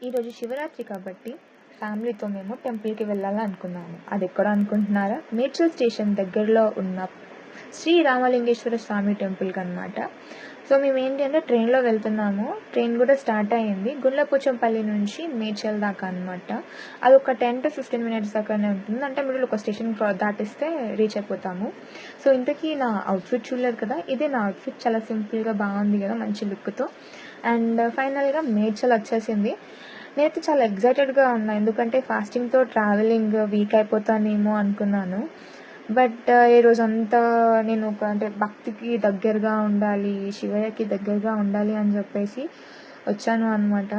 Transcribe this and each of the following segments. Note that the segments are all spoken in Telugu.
ఈరోజు శివరాత్రి కాబట్టి ఫ్యామిలీతో మేము టెంపుల్కి వెళ్ళాలనుకున్నాము. అది ఎక్కడ అనుకుంటున్నారా? మేడ్చల్ స్టేషన్ దగ్గరలో ఉన్న శ్రీ రామలింగేశ్వర స్వామి టెంపుల్కి అనమాట. సో మేము ఏంటి అంటే ట్రైన్లో వెళ్తున్నాము. ట్రైన్ కూడా స్టార్ట్ అయ్యింది గుండ్లపోచంపల్లి నుంచి మేడ్చల్ దాకా అనమాట. అది ఒక 10 to 15 minutes దాకానే ఉంటుంది. అంటే మీరు ఒక స్టేషన్ దాటిస్తే రీచ్ అయిపోతాము. సో ఇంతకీ నా అవుట్ఫిట్ చూడలేదు కదా, ఇదే నా అవుట్ఫిట్. చాలా సింపుల్గా బాగుంది కదా, మంచి లుక్తో. అండ్ ఫైనల్గా మేడ్చల్ వచ్చేసింది. నేనైతే చాలా ఎగ్జైటెడ్గా ఉన్నా, ఎందుకంటే ఫాస్టింగ్తో ట్రావెలింగ్ వీక్ అయిపోతానేమో అనుకున్నాను. బట్ ఈ రోజంతా నేను అంటే భక్తికి దగ్గరగా ఉండాలి, శివయ్యకి దగ్గరగా ఉండాలి అని చెప్పేసి వచ్చాను అనమాట.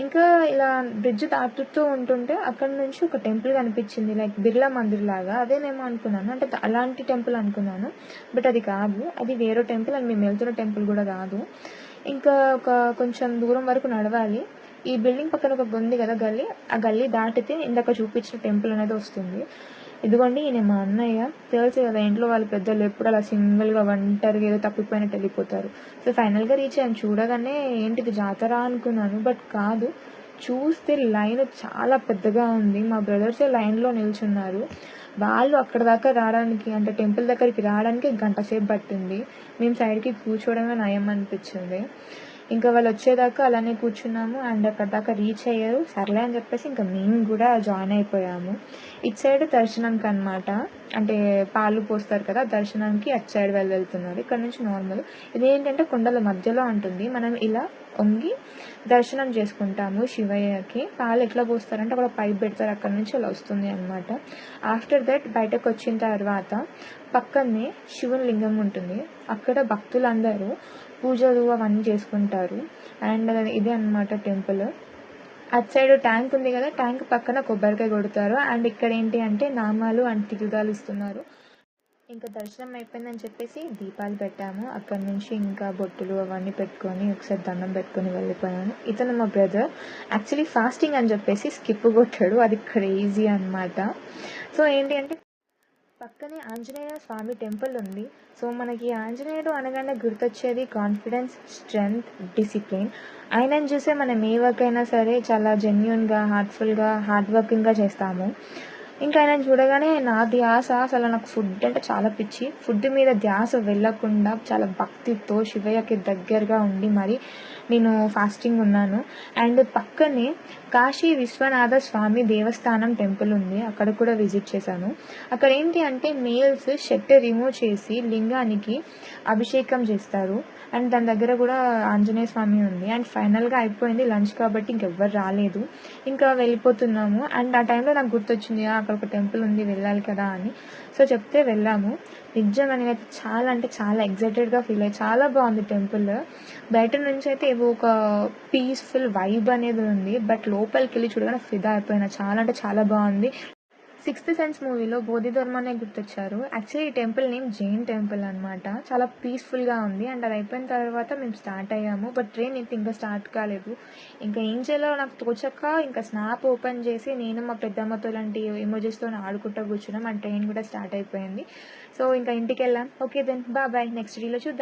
ఇంకా ఇలా బ్రిడ్జ్ దాటుతూ ఉంటుంటే అక్కడ నుంచి ఒక టెంపుల్ కనిపించింది, లైక్ బిర్లా మందిర్ లాగా. అదేనేమో అనుకున్నాను, అంటే అలాంటి టెంపుల్ అనుకున్నాను. బట్ అది కాదు, అది వేరే టెంపుల్. అండ్ మేము వెళ్తున్న టెంపుల్ కూడా కాదు. ఇంకా కొంచెం దూరం వరకు నడవాలి. ఈ బిల్డింగ్ పక్కన ఒక ఉంది కదా గల్లీ, ఆ గల్లీ దాటితే ఇందాక చూపించిన టెంపుల్ అనేది వస్తుంది. ఇదిగోండి, ఈయన మా అన్నయ్య. తెలుసు కదా, ఇంట్లో వాళ్ళ పెద్దలు ఎప్పుడు అలా సింగిల్గా ఒంటరిగా ఏదో తప్పిపోయినట్టు వెళ్ళిపోతారు. సో ఫైనల్గా రీచ్ అయ్యాను. చూడగానే ఏంటిది జాతర అనుకున్నాను, బట్ కాదు. చూస్తే లైన్ చాలా పెద్దగా ఉంది. మా బ్రదర్సే లైన్లో నిల్చున్నారు. వాళ్ళు అక్కడ దాకా రావడానికి, అంటే టెంపుల్ దగ్గరికి రావడానికి గంట సేపు పట్టింది. మేము సైడ్కి కూర్చోవడమే నయం అనిపించింది. ఇంకా వాళ్ళు వచ్చేదాకా అలానే కూర్చున్నాము. అండ్ అక్కడ దాకా రీచ్ అయ్యారు. సర్లే అని చెప్పేసి ఇంకా మేము కూడా జాయిన్ అయిపోయాము. ఇటు సైడ్ దర్శనంకి అనమాట, అంటే పాలు పోస్తారు కదా దర్శనానికి, అటు సైడ్ వెళ్తున్నారు. ఇక్కడ నుంచి నార్మల్. ఇదేంటంటే కొండల మధ్యలో ఉంటుంది. మనం ఇలా వంగి దర్శనం చేసుకుంటాము శివయ్యకి. పాలు ఎట్లా పోస్తారంటే అక్కడ పైప్ పెడతారు, అక్కడ నుంచి అలా వస్తుంది అనమాట. ఆఫ్టర్ దట్ బయటకు వచ్చిన తర్వాత పక్కనే శివుని లింగం ఉంటుంది. అక్కడ భక్తులందరూ పూజలు అవన్నీ చేసుకుంటారు. అండ్ ఇదే అనమాట టెంపుల్. అటు సైడ్ ట్యాంక్ ఉంది కదా, ట్యాంక్ పక్కన కొబ్బరికాయ కొడతారు. అండ్ ఇక్కడ ఏంటి అంటే నామాలు అండ్ తిరుగాలు ఇస్తున్నారు. ఇంకా దర్శనం అయిపోయిందని చెప్పేసి దీపాలు పెట్టాము. అక్కడ నుంచి ఇంకా బొట్టులు అవన్నీ పెట్టుకొని ఒకసారి దండం పెట్టుకొని వెళ్ళిపోయాను. ఇతను మా బ్రదర్. యాక్చువల్లీ ఫాస్టింగ్ అని చెప్పేసి స్కిప్ కొట్టాడు. అది క్రేజీ అనమాట. సో ఏంటి అంటే పక్కనే ఆంజనేయ స్వామి టెంపుల్ ఉంది. సో మనకి ఆంజనేయుడు అనగానే గుర్తొచ్చేది కాన్ఫిడెన్స్, స్ట్రెంగ్త్, డిసిప్లిన్. ఆయనను చూసే మనం ఏ వర్క్ అయినా సరే చాలా జెన్యున్గా, హార్ట్ఫుల్గా, హార్డ్ వర్కింగ్గా చేస్తాము. ఇంకా ఆయన చూడగానే నా ధ్యాస అసలు, నాకు ఫుడ్ అంటే చాలా పిచ్చి. ఫుడ్ మీద ధ్యాస వెళ్ళకుండా చాలా భక్తితో శివయ్యకి దగ్గరగా ఉండి మరి నేను ఫాస్టింగ్ ఉన్నాను. అండ్ పక్కనే కాశీ విశ్వనాథ స్వామి దేవస్థానం టెంపుల్ ఉంది, అక్కడ కూడా విజిట్ చేశాను. అక్కడ ఏంటి అంటే మేల్స్ షర్ట్ రిమూవ్ చేసి లింగానికి అభిషేకం చేస్తారు. అండ్ దాని దగ్గర కూడా ఆంజనేయ స్వామి ఉంది. అండ్ ఫైనల్గా అయిపోయింది లంచ్ కాబట్టి ఇంకెవ్వరు రాలేదు, ఇంకా వెళ్ళిపోతున్నాము. అండ్ ఆ టైంలో నాకు గుర్తొచ్చింది, అక్కడ ఒక టెంపుల్ ఉంది వెళ్ళాలి కదా అని. సో చెప్తే వెళ్ళాము. నిజంగా నేనైతే చాలా అంటే చాలా ఎగ్జైటెడ్గా ఫీల్ అయ్యి, చాలా బాగుంది టెంపుల్. బయట నుంచి అయితే ఏవో ఒక పీస్ఫుల్ వైబ్ అనేది ఉంది, బట్ లోపలికి వెళ్ళి చూడగానే ఫిదా అయిపోయినా. చాలా అంటే చాలా బాగుంది. 6th సెన్స్ మూవీలో బోధిధర్మనే గుర్తొచ్చారు. యాక్చువల్లీ ఈ టెంపుల్ నేమ్ జైన్ టెంపుల్ అనమాట. చాలా పీస్ఫుల్గా ఉంది. అండ్ అది అయిపోయిన తర్వాత మేము స్టార్ట్ అయ్యాము. బట్ ట్రైన్ అయితే ఇంకా స్టార్ట్ కాలేదు. ఇంకా ఏం చేయాలో నాకు తోచక ఇంకా స్నాప్ ఓపెన్ చేసి నేను మా పెద్దమ్మతో ఇలాంటి ఎమోజెస్తో ఆడుకుంటూ కూర్చున్నాం. అండ్ ట్రైన్ కూడా స్టార్ట్ అయిపోయింది. సో ఇంకా ఇంటికి వెళ్ళాం. ఓకే దెన్ బాయ్, నెక్స్ట్ వీడియోలో చూద్దాం.